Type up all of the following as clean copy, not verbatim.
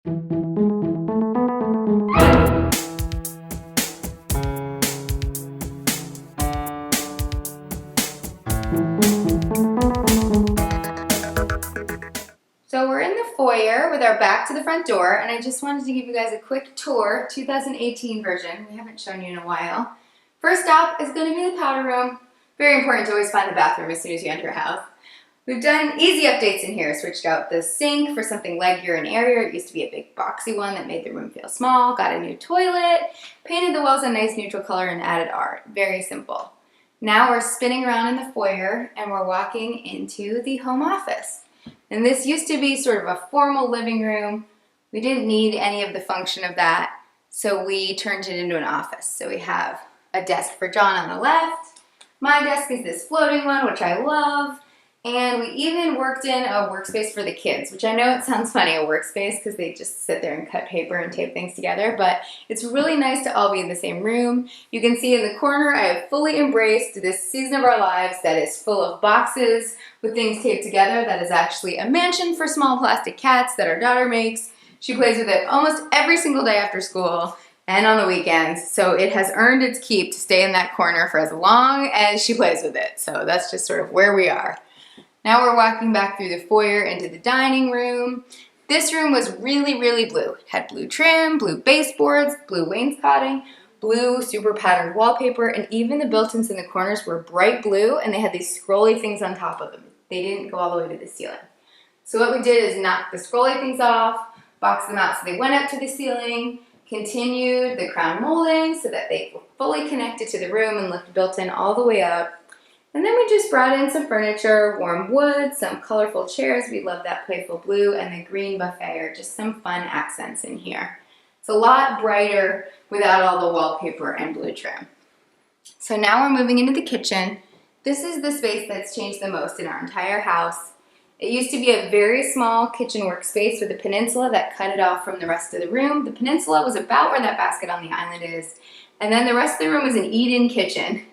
So we're in the foyer with our back to the front door, and I just wanted to give you guys a quick tour, 2018 version. We haven't shown you in a while. First stop is going to be the powder room. Very important to always find the bathroom as soon as you enter a house. We've done easy updates in here. Switched out the sink for something leggier and airier. It used to be a big boxy one that made the room feel small. Got a new toilet, painted the walls a nice neutral color, and added art. Very simple. Now we're spinning around in the foyer and we're walking into the home office. And this used to be sort of a formal living room. We didn't need any of the function of that, so we turned it into an office. So we have a desk for John on the left. My desk is this floating one, which I love. And we even worked in a workspace for the kids, which I know it sounds funny, a workspace, because they just sit there and cut paper and tape things together, but it's really nice to all be in the same room. You can see in the corner I have fully embraced this season of our lives that is full of boxes with things taped together. That is actually a mansion for small plastic cats that our daughter makes. She plays with it almost every single day after school and on the weekends, so it has earned its keep to stay in that corner for as long as she plays with it. So that's just sort of where we are. Now we're walking back through the foyer into the dining room. This room was really, really blue. It had blue trim, blue baseboards, blue wainscoting, blue super patterned wallpaper, and even the built-ins in the corners were bright blue, and they had these scrolly things on top of them. They didn't go all the way to the ceiling. So what we did is knock the scrolly things off, box them out so they went up to the ceiling, continued the crown molding so that they were fully connected to the room and looked built-in all the way up. And then we just brought in some furniture, warm wood, some colorful chairs. We love that playful blue, and the green buffet are just some fun accents in here. It's a lot brighter without all the wallpaper and blue trim. So now we're moving into the kitchen. This is the space that's changed the most in our entire house. It used to be a very small kitchen workspace with a peninsula that cut it off from the rest of the room. The peninsula was about where that basket on the island is, and then the rest of the room was an eat-in kitchen.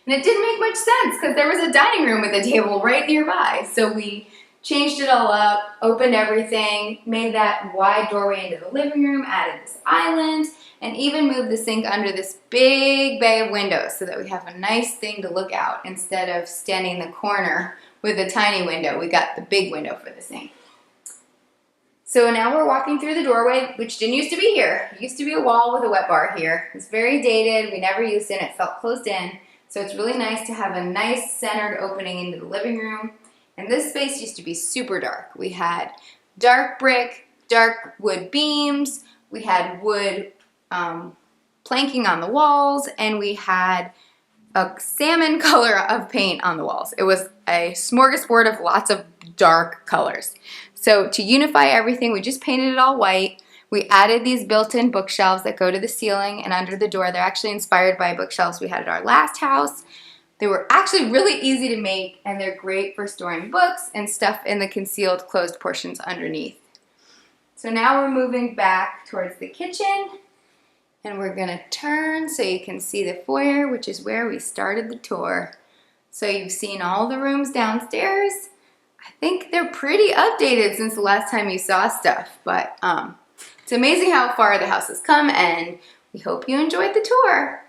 And it didn't make much sense because there was a dining room with a table right nearby. So we changed it all up, opened everything, made that wide doorway into the living room, added this island, and even moved the sink under this big bay of windows so that we have a nice thing to look out instead of standing in the corner with a tiny window. We got the big window for the sink. So now we're walking through the doorway, which didn't used to be here. It used to be a wall with a wet bar here. It's very dated. We never used it. It felt closed in. So it's really nice to have a nice centered opening into the living room. And this space used to be super dark. We had dark brick, dark wood beams, we had wood planking on the walls, and we had a salmon color of paint on the walls. It was a smorgasbord of lots of dark colors. So to unify everything, we just painted it all white. We added these built-in bookshelves that go to the ceiling and under the door. They're actually inspired by bookshelves we had at our last house. They were actually really easy to make, and they're great for storing books and stuff in the concealed closed portions underneath. So now we're moving back towards the kitchen, and we're gonna turn so you can see the foyer, which is where we started the tour. So you've seen all the rooms downstairs. I think they're pretty updated since the last time you saw stuff, but it's amazing how far the house has come, and we hope you enjoyed the tour.